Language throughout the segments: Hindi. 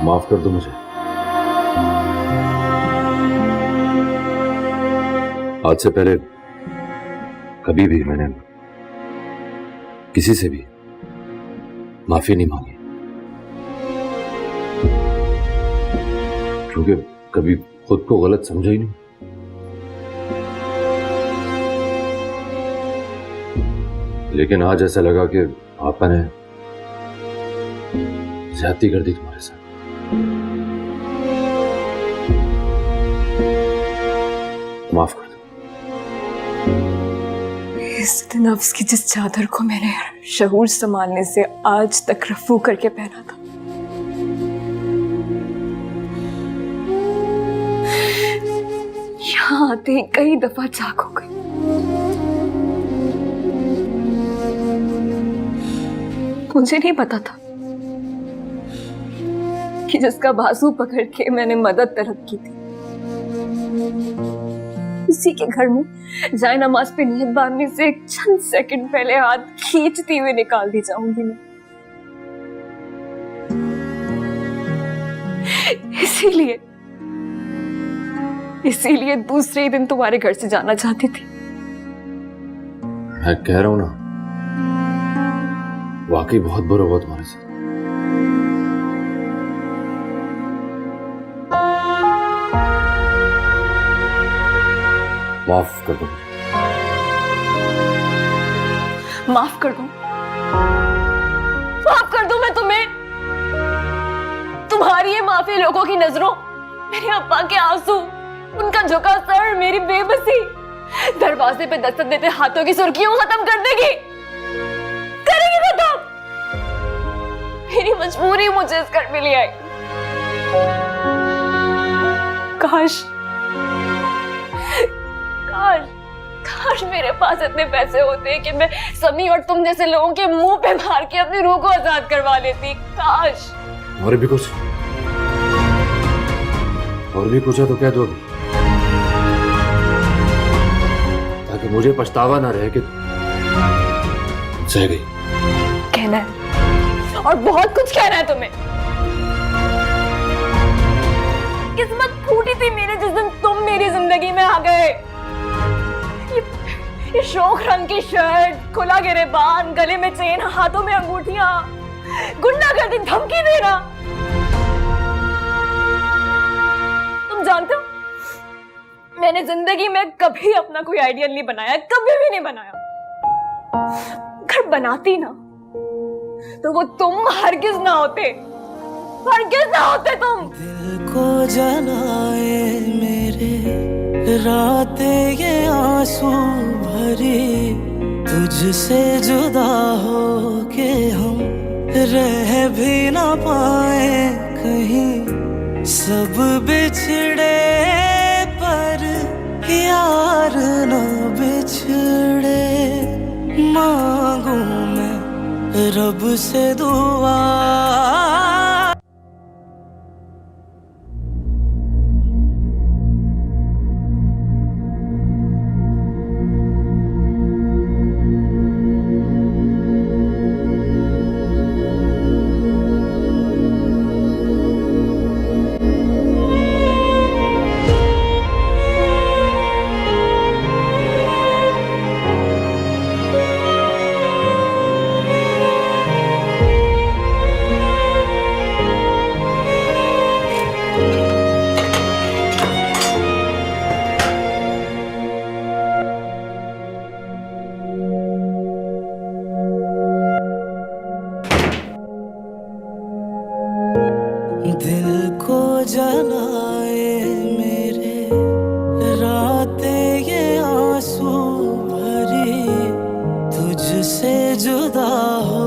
माफ कर दो मुझे। आज से पहले कभी भी मैंने किसी से भी माफी नहीं मांगी, क्योंकि कभी खुद को गलत समझा ही नहीं। लेकिन आज ऐसा लगा कि पापा ने ज्यादती कर दी तुम्हारे साथ। माफ कर दो। इज्जत नफ्स की जिस चादर को मैंने शऊर संभालने से आज तक रफू करके पहना था, यहाँ आते ही कई दफा चाक हो गई। मुझे नहीं पता था कि जिसका बाजू पकड़ के मैंने मदद तलब की थी, इसी के घर में जाए नमाज पे नियत बांधने से चंद सेकंड पहले हाथ खींचती हुए निकाल दी जाऊंगी मैं। इसीलिए दूसरे ही दिन तुम्हारे घर से जाना चाहती थी। मैं कह रहा हूं ना, वाकई बहुत बुरा हुआ तुम्हारे साथ। माफ कर दो। माफ कर दूं? माफ कर दूं मैं तुम्हें? तुम्हारी ये माफी लोगों की नजरों, मेरे अब्बा के आंसू, उनका झुका सर, मेरी बेबसी, दरवाजे पे दस्तक देते हाथों की सुर्खियों खत्म कर देगी? करेगी खत्म? मेरी मजबूरी मुझे इस घर में ले आई। काश काश मेरे पास इतने पैसे होते कि मैं समी और तुम जैसे लोगों के मुंह पे मार के अपनी रूह को आजाद करवा लेती। काश। और भी कुछ है तो कह दो अभी, ताकि मुझे पछतावा ना रहे कि सह गई। कहना है और बहुत कुछ कहना है तुम्हें। किस्मत फूटी थी मेरे जिस दिन तुम मेरी जिंदगी में आ गए। ये शौक रंग की शर्ट, खुला गिरेबान, गले में चेन, हाथों में अंगूठियां, गुंडागर्दी, धमकी देना। तुम जानते हो, मैंने जिंदगी में कभी अपना कोई आइडियल नहीं बनाया, कभी भी नहीं बनाया। अगर बनाती ना तो वो तुम हरगिज ना होते तुम। दिल को जलाए मेरे रातें ये आंसू भरी, तुझसे जुदा हो के हम रह भी ना पाए कहीं। सब बिछड़े पर यार न बिछड़े, मांगू मैं रब से दुआ। दिल को जलाए मेरे रातें ये आंसू भरी, तुझसे जुदा हो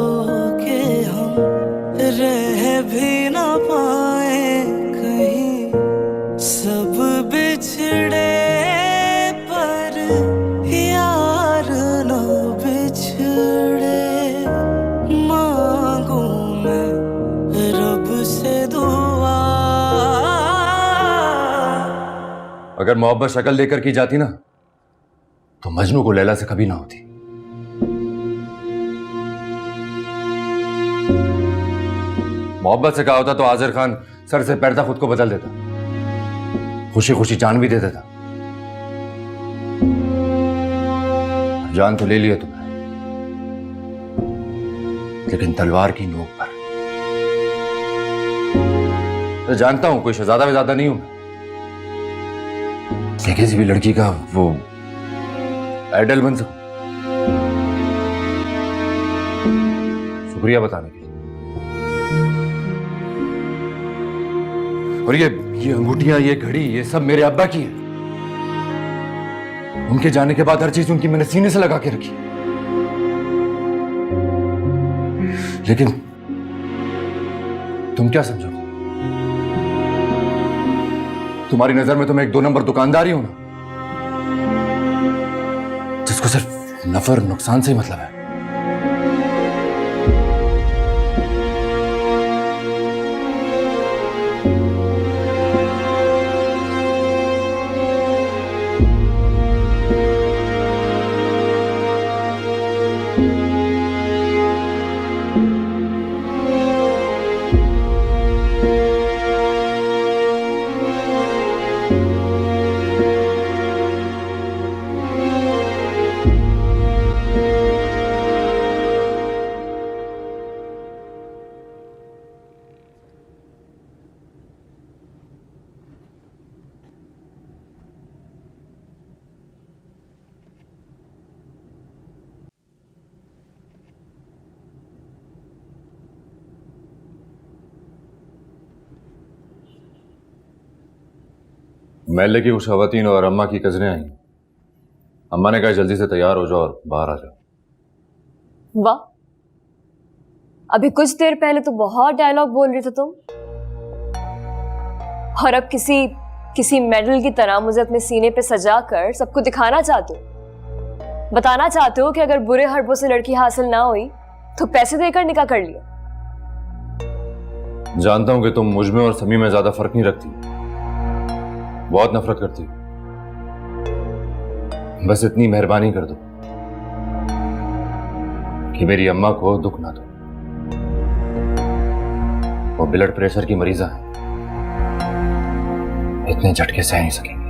के हम रह भी ना पाए कहीं। सब बिछड़े पर यार न बिछड़े, मांगू मैं रब से दुआ। अगर मोहब्बत शक्ल लेकर की जाती ना, तो मजनू को लैला से कभी ना होती। मोहब्बत से कहा होता तो आजिर खान सर से पैर तक खुद को बदल देता, खुशी खुशी जान भी दे देता। जान तो ले लिया तुमने, लेकिन तलवार की नोक पर। मैं जानता हूं कोई शहजादा वजादा नहीं हूं मैं, कि किसी भी लड़की का वो आइडल बन सकूं। शुक्रिया बताने के लिए। और ये अंगूठियां, ये घड़ी, ये सब मेरे अब्बा की है। उनके जाने के बाद हर चीज उनकी मैंने सीने से लगा के रखी। लेकिन तुम क्या समझोगे? तुम्हारी नजर में तो मैं एक 2 नंबर दुकानदार ही हूं ना, जिसको सिर्फ नफर नुकसान से ही मतलब है। महल्ले की कुछ खवातीन और अम्मा की कजनें आई। अम्मा ने कहा जल्दी से तैयार हो जाओ और बाहर आ जाओ। वाह, अभी कुछ देर पहले तो बहुत डायलॉग बोल रहे थे तुम, और अब किसी मेडल की तरह मुझे अपने सीने पे सजा कर सबको दिखाना चाहते हो, बताना चाहते हो कि अगर बुरे हरबों से लड़की हासिल ना हुई तो पैसे देकर निकाह कर लिया। जानता हूं कि तुम मुझ में और समी में ज्यादा फर्क नहीं रखती, बहुत नफरत करती हो। बस इतनी मेहरबानी कर दो कि मेरी अम्मा को दुख ना दो। वो ब्लड प्रेशर की मरीजा है, इतने झटके सह नहीं सकेंगे।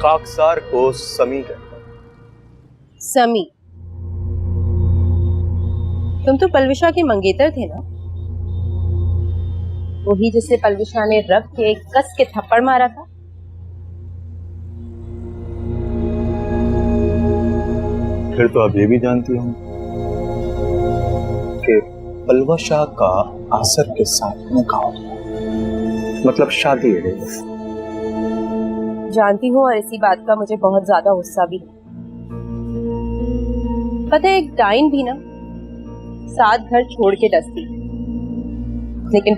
खाकसार को समी कहता है। समी, तुम तो पलविशा के मंगेतर थे ना? वही जिसे पलविशा ने रख के कस के थप्पड़ मारा था। फिर तो आप ये भी जानती हूँ कि पलविशा का आसर के साथ निकाह हो गया, मतलब शादी हो गई। जानती हूँ, और इसी बात का मुझे बहुत ज्यादा गुस्सा भी है। पता है, एक डाइन भी ना 7 घर छोड़ के डसती, लेकिन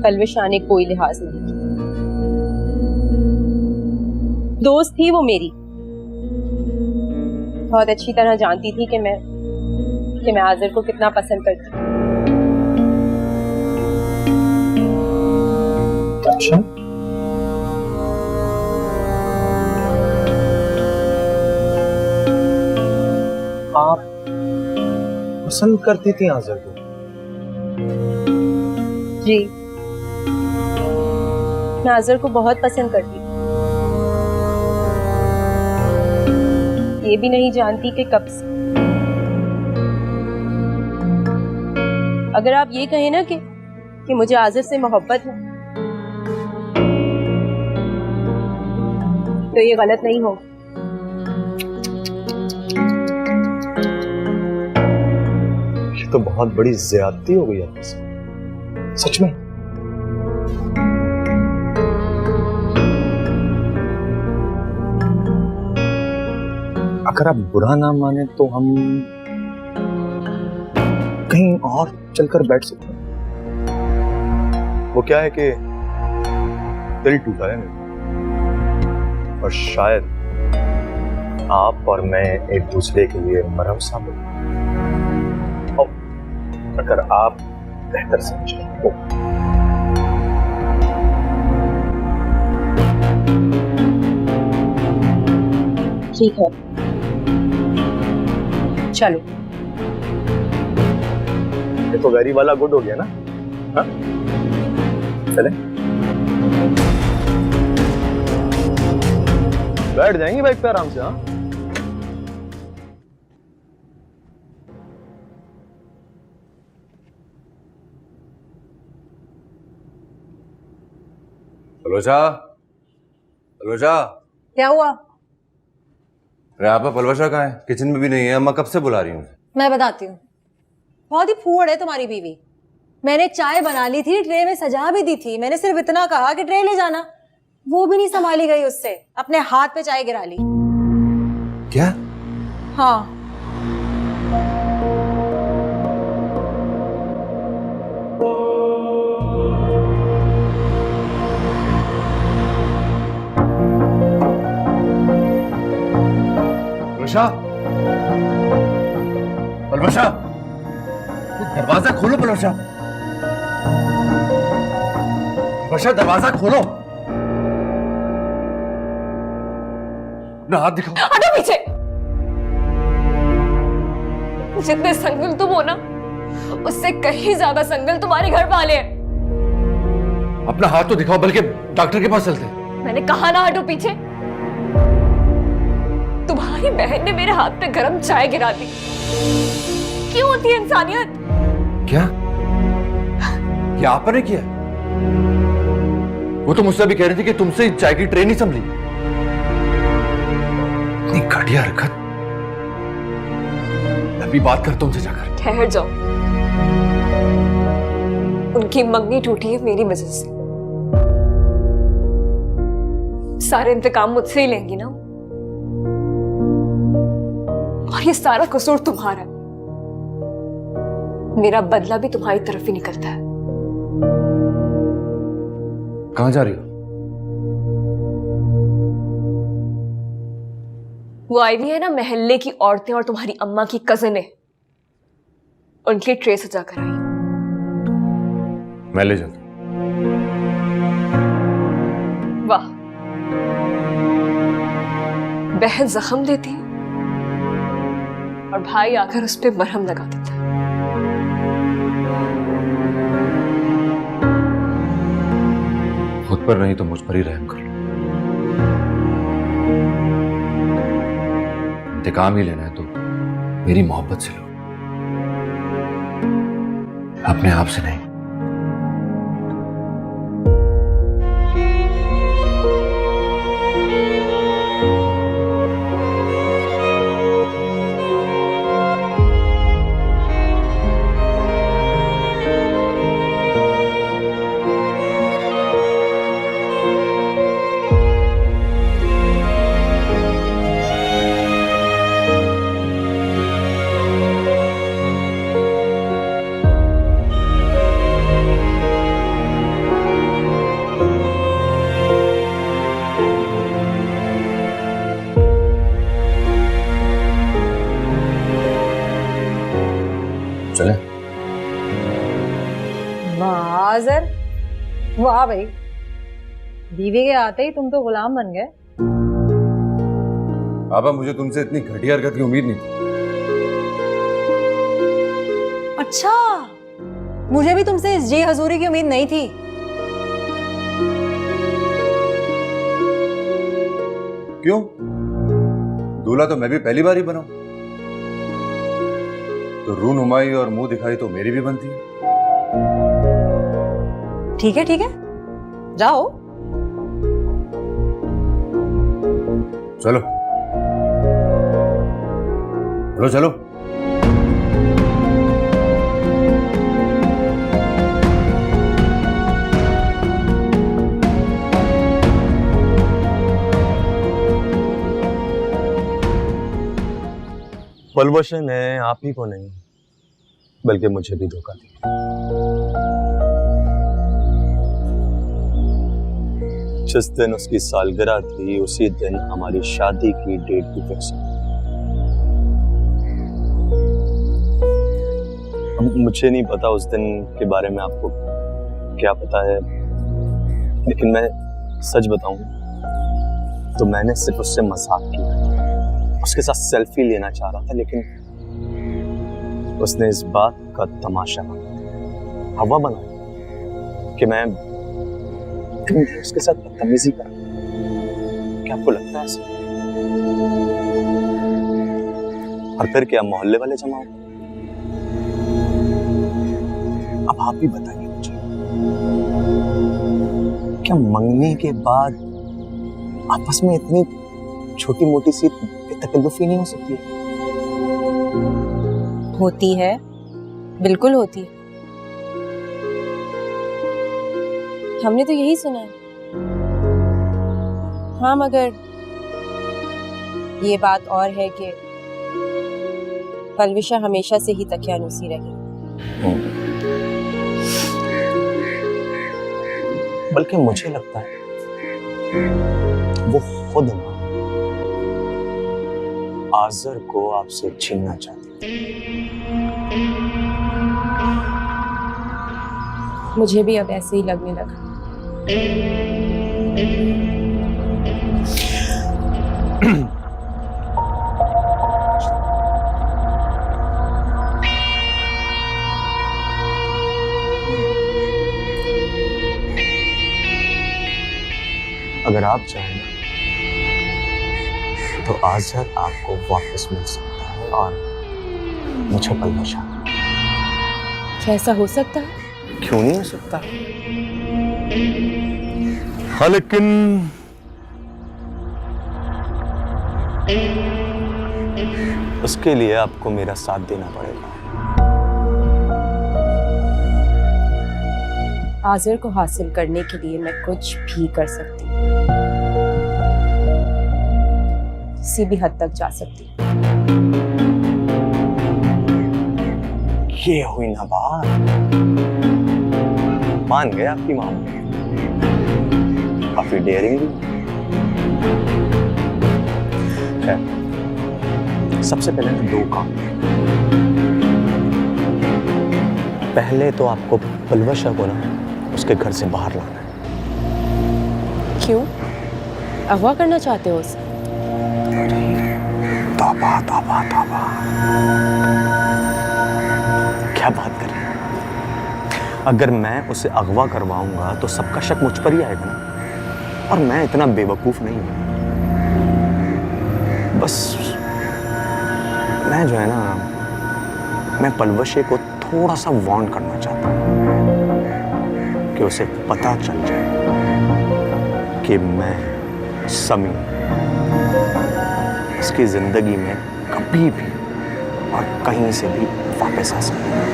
पलविशा ने कोई लिहाज नहीं किया। दोस्त थी वो मेरी, बहुत अच्छी तरह जानती थी कि मैं आज़र को कितना पसंद करती हूँ। अच्छा, आप पसंद करती थी आज़र को? जी, मैं आज़र को बहुत पसंद करती थी। ये भी नहीं जानती कि कब से। अगर आप ये कहें ना कि मुझे आज़िर से मोहब्बत है, तो ये गलत नहीं हो। ये तो बहुत बड़ी ज्यादती हो गई आपसे, सच में। अगर आप बुरा ना माने तो हम कहीं और चलकर बैठ सकते हैं। वो क्या है कि दिल टूटा है मेरा, और शायद आप और मैं एक दूसरे के लिए मरहम साबित, और अगर आप बेहतर समझें तो। ठीक है, चलो। ये तो वेरी वाला गुड हो गया ना। हाँ, चले बैठ जाएंगे बाइक पे आराम से। हाँ, पलवशा, पलवशा। क्या हुआ? अरे आपा, पलवशा कहाँ है? किचन में भी नहीं है। अम्मा कब से बुला रही हूँ। मैं बताती हूँ। बहुत ही फूहड़ है तुम्हारी बीवी। मैंने चाय बना ली थी, ट्रे में सजा भी दी थी। मैंने सिर्फ इतना कहा कि ट्रे ले जाना, वो भी नहीं संभाली गई उससे। अपने हाथ पे चाय गिरा ली। क्या? हाँ, पलवशा, पलवशा, दरवाजा खोलो। पलवशा, पलवशा, दरवाजा खोलो। अपना हाथ दिखाओ। हटो पीछे। जितने संगल तुम हो ना, उससे कहीं ज्यादा संगल तुम्हारे घर वाले हैं। अपना हाथ तो दिखाओ, बल्कि डॉक्टर के पास चलते हैं। मैंने कहा ना हटो पीछे। तुम्हारी बहन ने मेरे हाथ पे गरम चाय गिरा दी। क्यों होती है इंसानियत? क्या? ये आपने किया? वो तो मुझसे भी कह रही थी कि तुमसे चाय की ट्रे नहीं संभली। इतनी घटिया हरकत। अभी बात करता हूं उनसे जाकर। ठहर जाओ। उनकी मंगनी टूटी है मेरी वजह से। सारे इंतकाम मुझसे ही लेंगी ना, और ये सारा कसूर तुम्हारा है। मेरा बदला भी तुम्हारी तरफ ही निकलता है। कहां जा रही हो? वो आई हुई है ना महल्ले की औरतें और तुम्हारी अम्मा की कजनें, उनकी ट्रे सजा कर आई। मैं ले जाता हूं। वाह, बहन जख्म देती है और भाई आकर उस पे मरहम लगा देता है। खुद पर नहीं तो मुझ पर ही रहम कर लो। इंतकाम ही लेना है तो मेरी मोहब्बत से लो, अपने आप से नहीं। चले? आज़िर, वाह भाई, बीवी के आते ही तुम तो गुलाम बन गए। पापा, मुझे तुमसे इतनी घटिया हरकत की उम्मीद नहीं थी। अच्छा, मुझे भी तुमसे इस जी हजूरी की उम्मीद नहीं थी। क्यों? दूल्हा तो मैं भी पहली बार ही बनाऊं, तो रू नुमाई और मुंह दिखाई तो मेरी भी बनती है। ठीक है जाओ। चलो चलो चलो। पलवश ने आप ही को नहीं बल्कि मुझे भी धोखा दिया। जिस दिन उसकी सालगिरह थी उसी दिन हमारी शादी की डेट भी फिक्स हुई। मुझे नहीं पता उस दिन के बारे में आपको क्या पता है, लेकिन मैं सच बताऊं तो मैंने सिर्फ उससे मजाक किया, उसके साथ सेल्फी लेना चाह रहा था, लेकिन उसने इस बात का तमाशा हवा बनाया कि मैं उसके साथ बदतमीजी कर। क्या आपको लगता है ऐसा? और फिर क्या मोहल्ले वाले जमा हो? अब आप ही बताइए मुझे, क्या मंगने के बाद आपस में इतनी छोटी मोटी सी तकल्लुफी नहीं हो सकती? होती है, बिल्कुल होती है। हमने तो यही सुना है। हाँ, मगर ये बात और है कि पलविशा हमेशा से ही तकियानुसी रही। बल्कि मुझे लगता है वो खुद ना आज़र को आपसे छीनना चाहती है। मुझे भी अब ऐसे ही लगने लगा। अगर आप चाहें ना तो आज़र आपको वापस मिल सकता है और मुझे पलवशा। क्या ऐसा हो सकता है? क्यों नहीं हो सकता? हाँ, लेकिन उसके लिए आपको मेरा साथ देना पड़ेगा। आज़र को हासिल करने के लिए मैं कुछ भी कर सकती हूँ, किसी भी हद तक जा सकती हूँ। ये हुई ना बात, मान गए आपकी मां, काफी डेयरिंग भी। खैर, सबसे पहले ना दो काम। पहले तो आपको पलवशा को ना उसके घर से बाहर लाना है। क्यों? अगवा करना चाहते हो उसे? तौबा तौबा तौबा, क्या बात कर रहे हैं? अगर मैं उसे अगवा करवाऊंगा तो सबका शक मुझ पर ही आएगा ना, और मैं इतना बेवकूफ नहीं हूं। बस मैं जो है ना, मैं पलवशे को थोड़ा सा वार्न करना चाहता हूं कि उसे पता चल जाए कि मैं समी इसकी जिंदगी में कभी भी और कहीं से भी वापस आ सकता हूं।